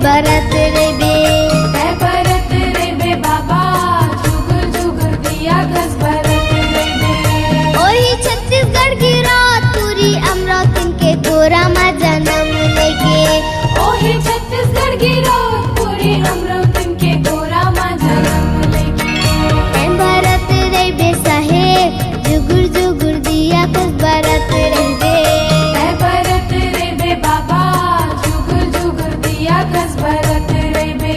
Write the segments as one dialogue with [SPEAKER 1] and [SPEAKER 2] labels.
[SPEAKER 1] बरत रे बे।
[SPEAKER 2] मैं बरत रे बे बाबा, जुगुर जुगुर दिया कस बरत रे बे।
[SPEAKER 1] ओही छत्तीसगढ़ की रात पूरी अमरावती के गोरा माँ जन्म लेके।
[SPEAKER 2] ओही छत्तीसगढ़ की रात पूरी अमरावती के गोरा माँ जन्म लेके।
[SPEAKER 1] मैं बरत रे बे साहेब, जुगुर जुगुर दिया कस बरत रे बे।
[SPEAKER 2] मैं बरत रे बे बाबा, जुगुर जुगुर दिया कस बरत रे बे।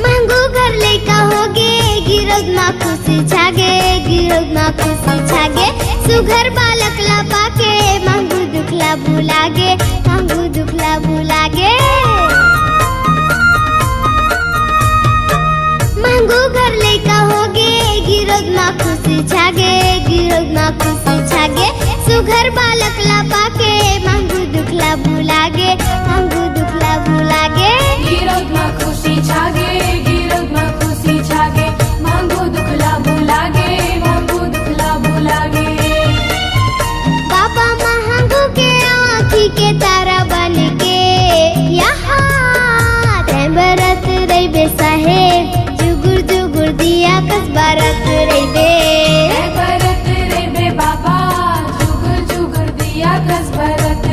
[SPEAKER 1] मांगू घर लेका होगे, गिरद माँ खुशी छागे, गिरद माँ खुशी छागे। सुघर बालक ला पाके, मांगू दुखला भुलागे, मांगू दुखला भुलागे। मांगू घर लेका होगे, गिरद माँ खुशी छागे, गिरद माँ खुशी छागे। सुघर बालक ला पाके, मांगू दुखला भुलागे, मांगू दुखला भुलागे।
[SPEAKER 2] गिरद माँ खुशी छागे, गिरद माँ खुशी छागे। मांगू दुखला भुलागे, मांगू दुखला भुलागे।
[SPEAKER 1] बाबा महंगू के आँखी के तारा बन के यहाँ तै बरत रे बे साहेब, जुगुर जुगुर दिया कस बरत रे बे।
[SPEAKER 2] मैं बरत रे बे बाबा, जुगुर जुगुर दिया कस बरत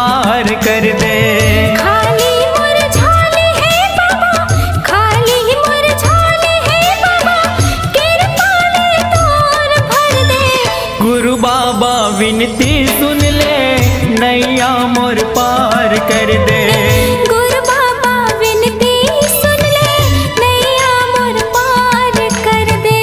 [SPEAKER 3] पार कर दे।
[SPEAKER 2] खाली मुरझाले है बाबा, खाली मुरझाले है बाबा, कृपा ले तोर भर दे।
[SPEAKER 3] गुरु बाबा विनती सुन ले, नैया मोर पार कर दे।
[SPEAKER 2] गुरु बाबा विनती सुन ले, नैया मोर पार कर दे।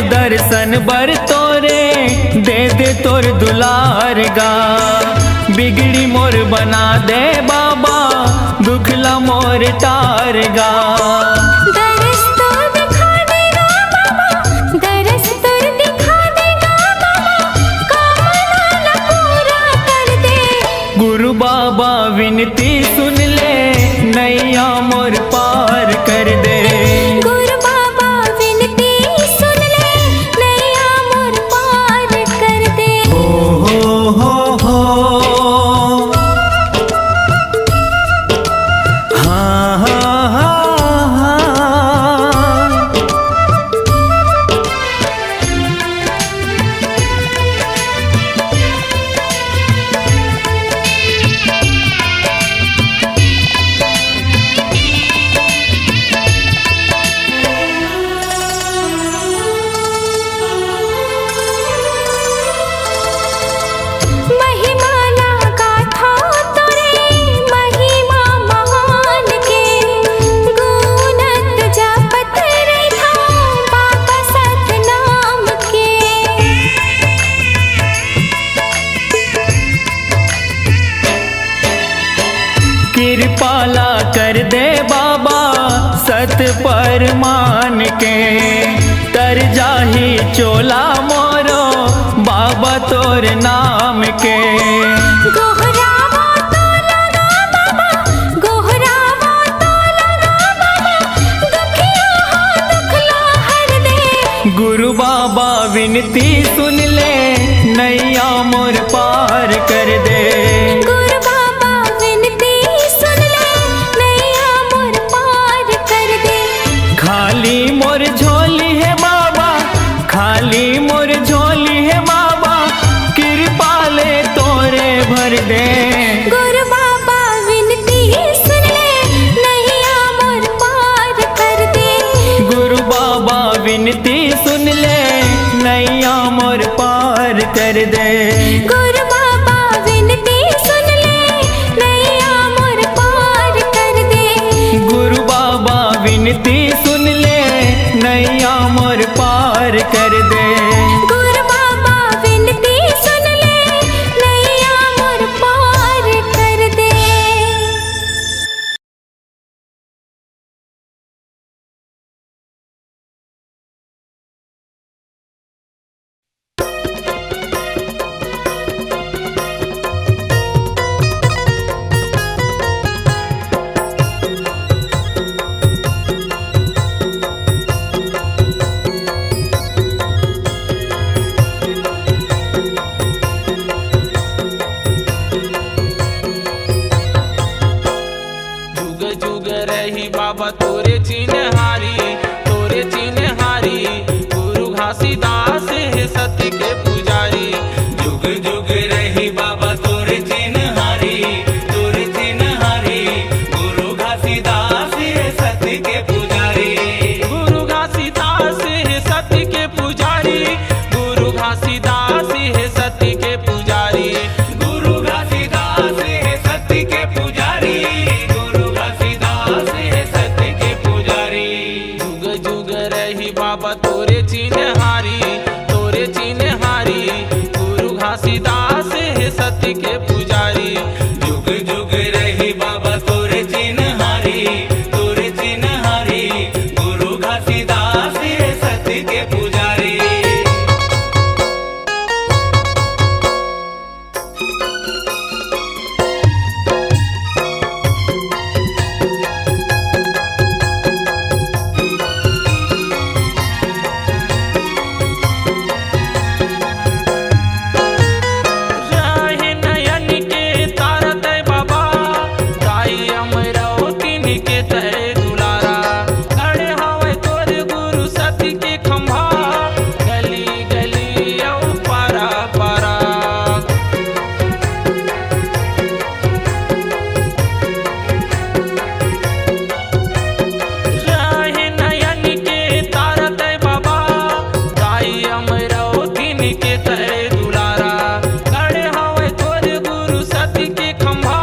[SPEAKER 3] दर्शन बर तोरे दे दे तोर दुलार गा। बिगड़ी मोर बना दे बाबा, दुखला मोर टार गा।
[SPEAKER 2] दरस तो दिखा देगा बाबा, दरस तो दिखा देगा बाबा, कामना पूरा कर दे।
[SPEAKER 3] गुरु बाबा विनती सुन ले, नैया मोर पार कर दे।
[SPEAKER 2] गुरु बाबा विनती सुन ले, नैया मोर पार कर दे।
[SPEAKER 3] हो हाँ हाँ हाँ हाँ।
[SPEAKER 2] महिमा लगा था तोरे, महिमा महान के, गुणत जपत रहा बाबा सतनाम के।
[SPEAKER 3] कृपाला कर दे बाबा, सत पर मान के। तर जाही चोला मोरो, बाबा तोर नाम के।
[SPEAKER 2] गोहरावा तो लगा बाबा, गोहरावा तो लगा बाबा, दुखिया हो दुखला हर दे।
[SPEAKER 3] गुरु बाबा विनती सुन ले, नैया मोर पार कर दे।
[SPEAKER 2] गुरु बाबा विनती सुन ले, नैया मोर पार कर दे।
[SPEAKER 3] खाली मोर झोली है बाबा, खाली मोर झोली है बाबा, कृपा ले तोरे भर दे।
[SPEAKER 2] गुरु बाबा विनती सुन ले, नैया मोर पार कर दे।
[SPEAKER 3] गुरु बाबा विनती सुन ले, नैया मोर पार कर दे।
[SPEAKER 2] गुरु बाबा विनती सुन ले, नैया मोर पार कर दे।
[SPEAKER 3] गुरु बाबा विनती सुन ले, नैया मोर पार कर दे।
[SPEAKER 2] गुरु बाबा विनती सुन ले, नैया मोर पार कर दे।
[SPEAKER 4] चिन्हारी गुरु घासीदास है सत्य के पुजारी।
[SPEAKER 5] जुग जुग रही बाबा तोरे चिन्हारी गुरु घासीदास है सत्य के पुजारी।
[SPEAKER 4] राहे नयन के तारा तय बाबा दाई अमरावती के तय दुलारा। खड़े हवे तोर गुरु सत्य के खंभा गली गली औ पारा पारा। राहे नयन के तारा तय बाबा दाई अमरावती के तय दुलारा। खड़े हवे तोर गुरु सत्य के खंभा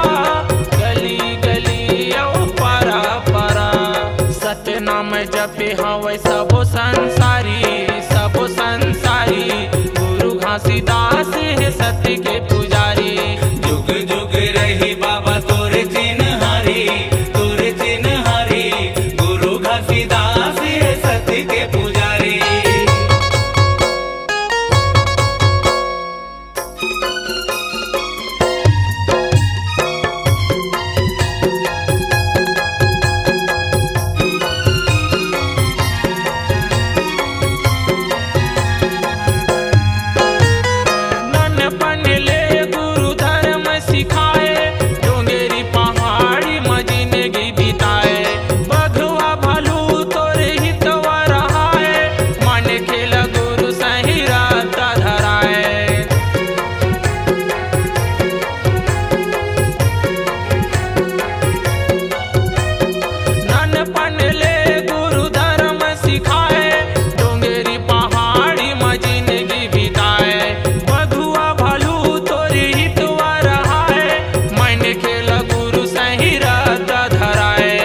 [SPEAKER 4] गली गली औ पारा पारा। सत्य नाम जपे हवे सबो संसारी गुरु घासीदास है सत्य के पुजारी।
[SPEAKER 5] जुग जुग रही बाबा तोरे चिन्हारी गुरु घासीदास है सत्य के पुजारी।
[SPEAKER 4] नन्नपन ले गुरु धर्म सिखाए डोंगेरी पहाड़ी में जिंदगी बिताए। बघवा भालू तोरे हितवा रहाए मन खेल गुरु सही रात धराए। नन्नपन ले गुरु धर्म सिखाए डोंगेरी पहाड़ी में जिंदगी बिताए। बघुआ भालू तोरे हितवा रहाए मन खेल गुरु सही रात धराए।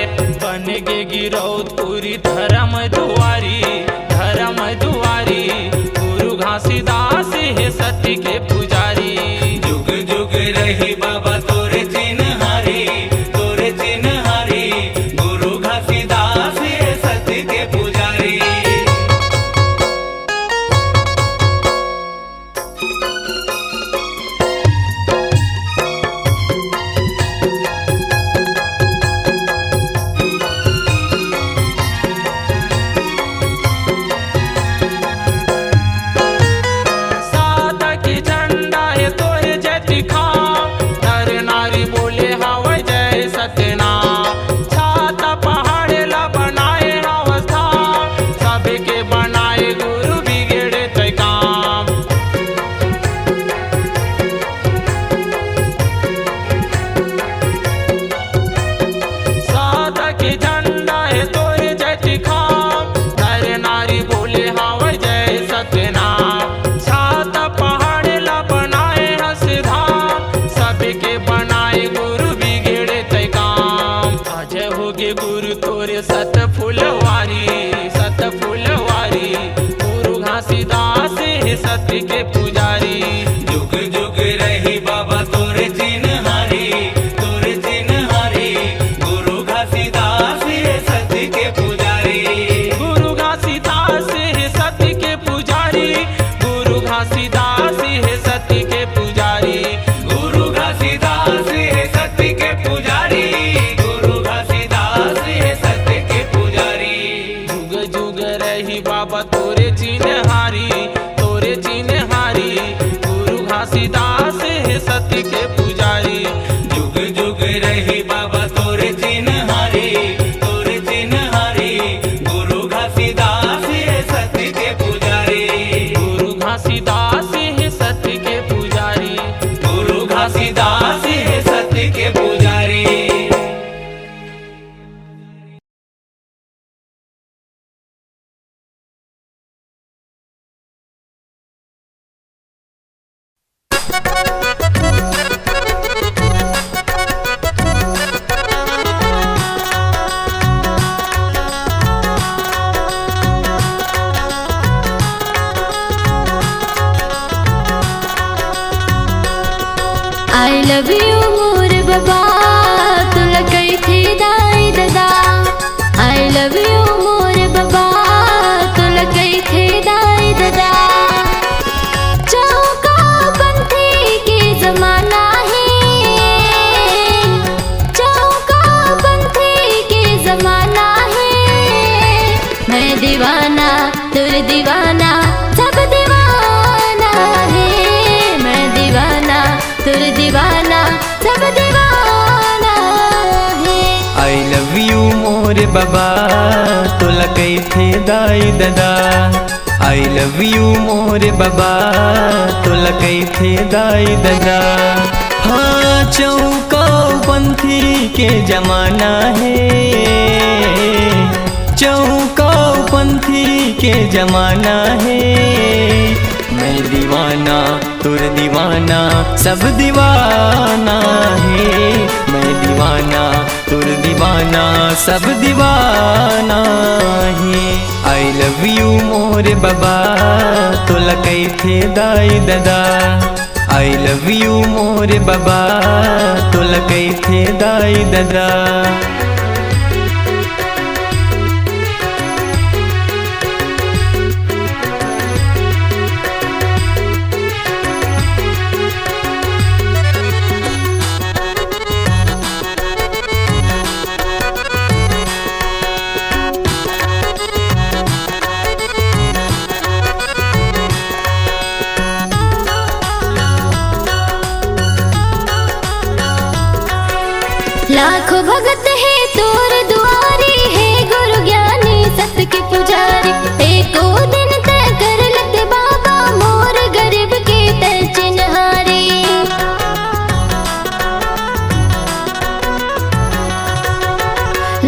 [SPEAKER 4] बन गे गिरौदपुरी धर्म दुआरी गुरु घासीदास है सत्य के पुजारी।
[SPEAKER 5] जुग जुग रही बाबा तोरे चिन्हारी गुरु घासीदास है सत्य के पुजारी।
[SPEAKER 4] सादा के झंडा है तोरे जय दिखाओ नर नारी बोले हवा जय सत्यनाम। छाता पहाड़ ला बनाए अवस्था सबके बनाए गुरु बिगड़े तय काम। सादा के झंडा है तोरे जय दिखाओ नर नारी बोले हवा जय सत्यनाम। छाता पहाड़ ला बनाए हसधाम सबके बनाए गुरु बिगड़े तय काम। अजय होगे गुरु तोरे सत फुलवारी गुरु घासीदास है सत्य के पुजारी।
[SPEAKER 5] जुग जुग रही बाबा तोरे चिन्हारी गुरु घासीदास है सत्य के पुजारी।
[SPEAKER 4] गुरु घासीदास है सत्य के पुजारी गुरु घासीदास है सत्य के पुजारी।
[SPEAKER 5] गुरु घासीदास है सत्य के पुजारी गुरु घासीदास है सत्य के पुजारी।
[SPEAKER 4] जुग जुग रही बाबा तोरे चिन्हारी गुरु घासीदास है सत्य के पुजारी।
[SPEAKER 5] जुग जुग रही बाबा तोरे चिन्हारी गुरु घासीदास है सत्य के पुजारी।
[SPEAKER 4] गुरु घासीदास है सत्य के पुजारी।
[SPEAKER 5] गुरु घासीदास है सत्य के पुजारी।
[SPEAKER 2] आई लव यू मोर बाबा तुला काही थे दाई दादा आई लव यू मोर बाबा तुला काही थे दाई दादा चौका पंथी के जमाना है चौका पंथी के जमाना है मैं दीवाना तुर दीवाना सब दीवाना है मैं दीवाना तुर दीवाना सब दीवाना है
[SPEAKER 3] आई लव यू मोर बाबा तुला काही थे दाई दादा आई लव यू मोर बाबा तुला काही थे दाई दादा हाँ चौका पंथी के जमाना है चौका पंथी के जमाना है मैं दीवाना तुर दीवाना सब दीवाना है मैं दीवाना तुर दीवाना सब दीवाना है आई लव यू मोर बाबा तुला काही थे दाई दादा आई लव यू मोर बाबा तुला काही थे दाई दादा
[SPEAKER 2] लाखों भगत है तोर दुआरी है गुरु ज्ञानी सत्य के पुजारी एको दिन तय कर लते बाबा मोर गरीब के तय चिन्हारी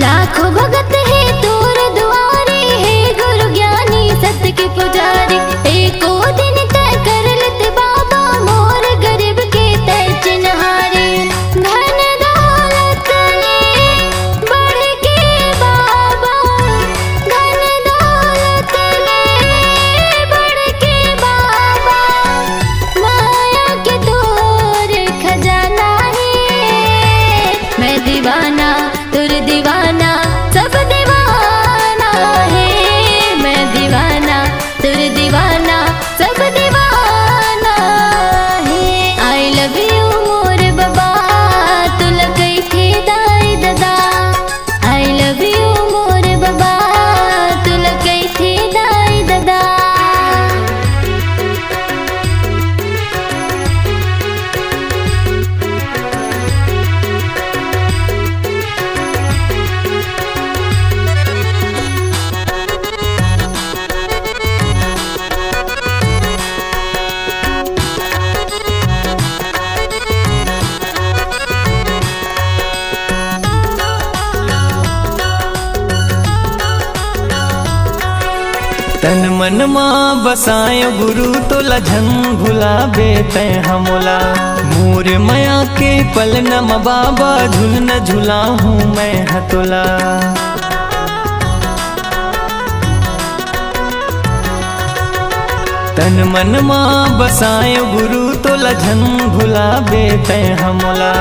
[SPEAKER 2] लाखों भगत है तोर दुआरी है गुरु ज्ञानी सत्य के पुजारी एको दिन तय कर लते बाबा मोर गरीब के तय चिन्हारी धन दौलत ले बढ़ के बाबा धन दौलत ले बढ़ के बाबा माया के तोर खजाना है मैं दीवाना तुर दीवाना सब दीवाना है मैं दीवाना तुर दीवाना सब दीवाना है आई लव यू मोर बाबा तुला काही थे दाई दादा आई लव यू मोर बाबा तुला काही थे दाई दादा
[SPEAKER 3] तन मन माँ बसाए गुरु तोला झन भुलाबे तै हमोला मोर मया के पल नम बाबा झुल न झुला हूँ मैं हतोला तन मन माँ बसाए गुरु तोला झन भुलाबे तै हमोला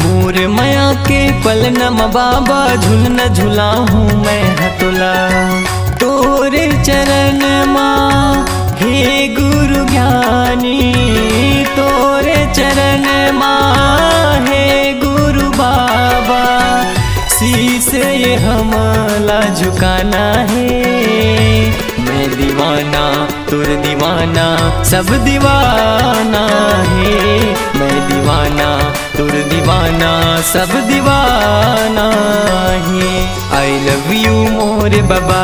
[SPEAKER 3] मोर मया के पल नम बाबा झुल न झुला हूँ मैं हतोला तोरे चरण माँ हे गुरु ज्ञानी तोरे चरण माँ हे गुरु बाबा शीश ये हमला झुकाना है मैं दीवाना तुर दीवाना सब दीवाना है मैं दीवाना तुर दीवाना सब दीवाना है आई लव यू मोर बाबा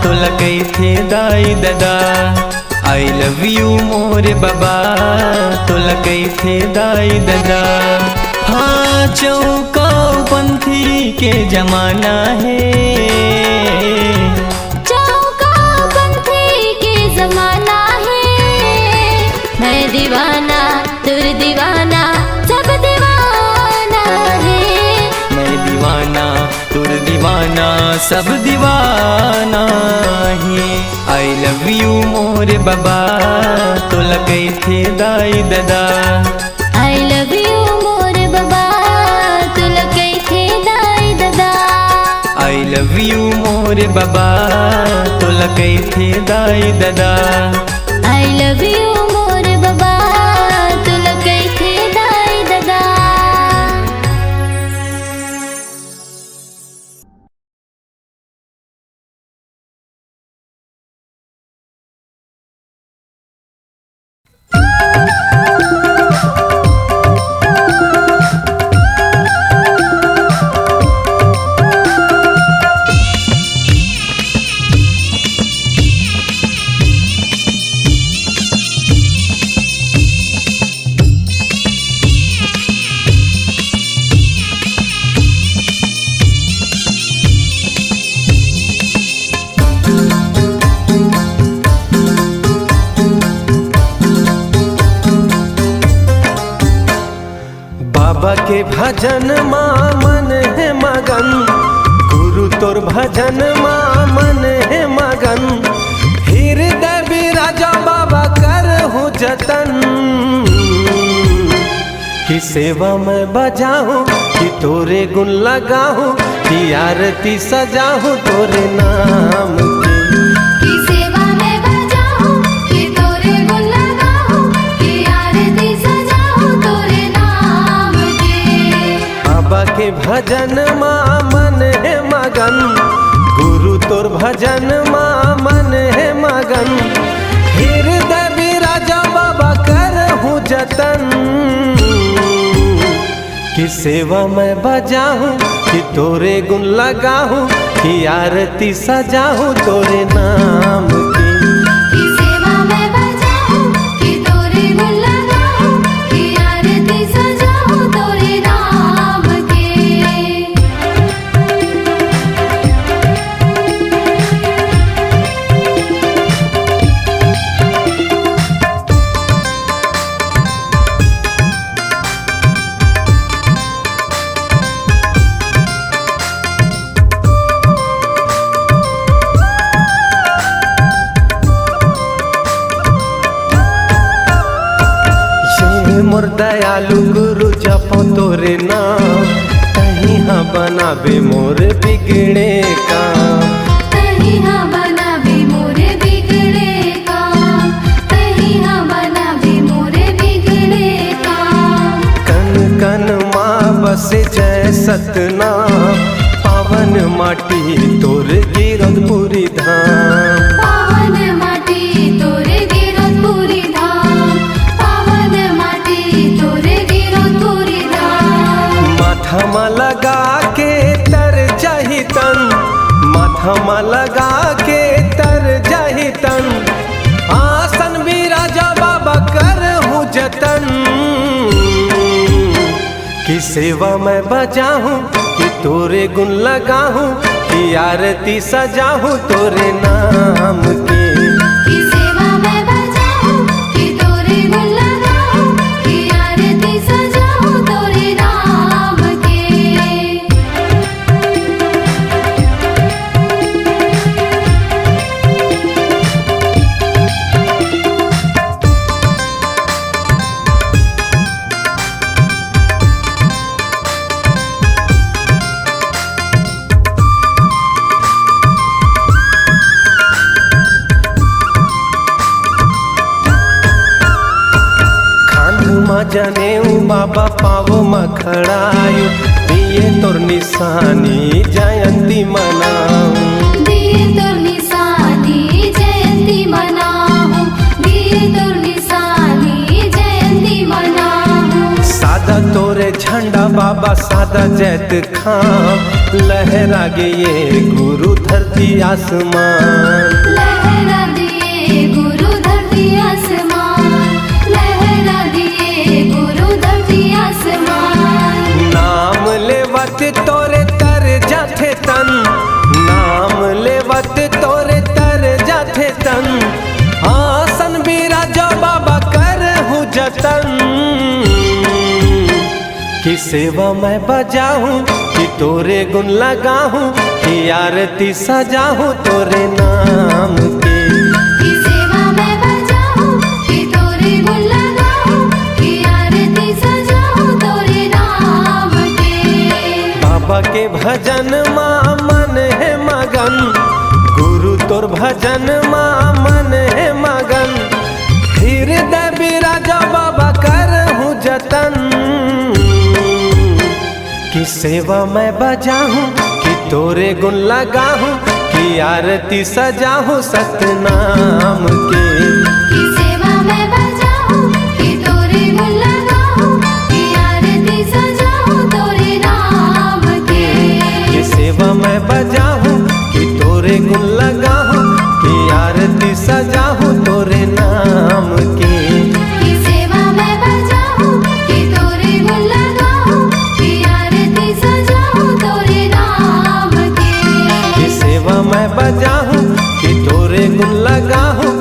[SPEAKER 3] तुला काही थे दाई दादा आई लव यू मोर बाबा तुला काही थे दाई दादा हाँ चौका पंथी के जमाना है
[SPEAKER 2] चौका पंथी के जमाना है मैं दीवाना तुर दीवाना सब दीवाना है
[SPEAKER 3] मैं दीवाना तुर दीवाना सब दीवाना है आई लव यू मोर बाबा तुला काही थे दाई दादा
[SPEAKER 2] I love you
[SPEAKER 3] love you more बाबा तोला कैथे दाई दादा।
[SPEAKER 2] आई लव यू मोर बाबा तुला कैथे दाई दादा।
[SPEAKER 6] बाबा के भजन माँ मन है मगन, गुरु तोर भजन माँ मन है मगन। हृदय बिराजा बाबा कर हूँ जतन, कि सेवा में बजाऊं कि तोरे गुण लगाऊं, कि आरती सजाऊं तोरे नाम की।
[SPEAKER 2] सेवा में बजाऊं कि तोरे गुण लगाऊं, कि आरती सजाऊं तोरे नाम के।
[SPEAKER 6] बाबा के भजन माँ मन है मगन, गुरु तोर भजन माँ मन है मगन। हृदय बिराजा बाबा कर हूँ जतन, कि सेवा में बजाऊं कि तोरे गुण लगाऊं, कि आरती सजाऊं तोरे नाम की।
[SPEAKER 2] सेवा में बजाऊं कि तोरे गुण लगाऊं, कि आरती सजाऊं तोरे नाम के।
[SPEAKER 6] मोर दयालु गुरु जपो तोरे नाम, कहीं हाँ बनाबे मोर बिगड़े काम।
[SPEAKER 2] कहीं हाँ बनावे मोरे बिगड़े काम, कहीं हाँ बनावे मोरे बिगड़े काम।
[SPEAKER 6] कन कन माँ बस जय सतनाम, पावन माटी तोर गिरधपुरी धाम।
[SPEAKER 2] पावन माटी तोरे गिरधपुरी धाम, पावन माटी तोरे गिरधपुरी धाम।
[SPEAKER 6] माथा मा लगा के तर जाहि तन, माथा मा लगा के तर जाहि तन। आसन बिराजा बाबा कर हूँ जतन, कि सेवा में बजाऊं कि तोरे गुण लगाऊं, कि आरती सजाऊं तोरे नाम की।
[SPEAKER 2] सेवा में बजाऊं कि तोरे गुण लगाऊं, कि आरती सजाऊं तोरे नाम के।
[SPEAKER 6] जनेऊ बाबा पावो मखड़ायु, दिए तोर निशानी जयंती मनाऊं।
[SPEAKER 2] दिए तोर निशानी जयंती मनाऊं, दिए तोर निशानी जयंती मनाऊं।
[SPEAKER 6] सादा तोरे झंडा बाबा सादा जैत खां, लहरा गे ये गुरु धरती आसमान।
[SPEAKER 2] लहरा दिए गुरु धरती आसमान, लहरा दिए गुरु धरती आसमान।
[SPEAKER 6] नाम लेवत तोरे तर जाथे तन, नाम लेवत तोरे तर जाथे तन। आसन बिराजा बाबा कर हूँ जतन, कि सेवा मैं बजाऊं कि तोरे गुण लगाऊं, कि आरती सजाऊं तोरे नाम की।
[SPEAKER 2] सेवा में बजाऊं कि तोरे गुण लगाऊं, कि आरती सजाऊं तोरे नाम के।
[SPEAKER 6] बाबा के भजन माँ मन है भजन माँ मन है मगन, हृदय बिराजा बाबा करहूँ जतन। कि सेवा मैं बजाऊं, कि तोरे गुण लगाऊं, कि आरती सजाऊं सतनाम के।
[SPEAKER 2] की सेवा मैं बजाऊं, कि तोरे गुण लगाऊं, कि आरती सजाऊं तोरे नाम के।
[SPEAKER 6] कि सेवा मैं बजाऊं, कि तोरे गुण लगाऊं, कि आरती सजाऊं तोरे नाम के।
[SPEAKER 2] की सेवा मैं बजाऊं, कि तोरे गुण लगाऊं, कि आरती सजाऊं तोरे नाम के।
[SPEAKER 6] कि सेवा मैं बजाऊं, कि तोरे गुण लगाऊं,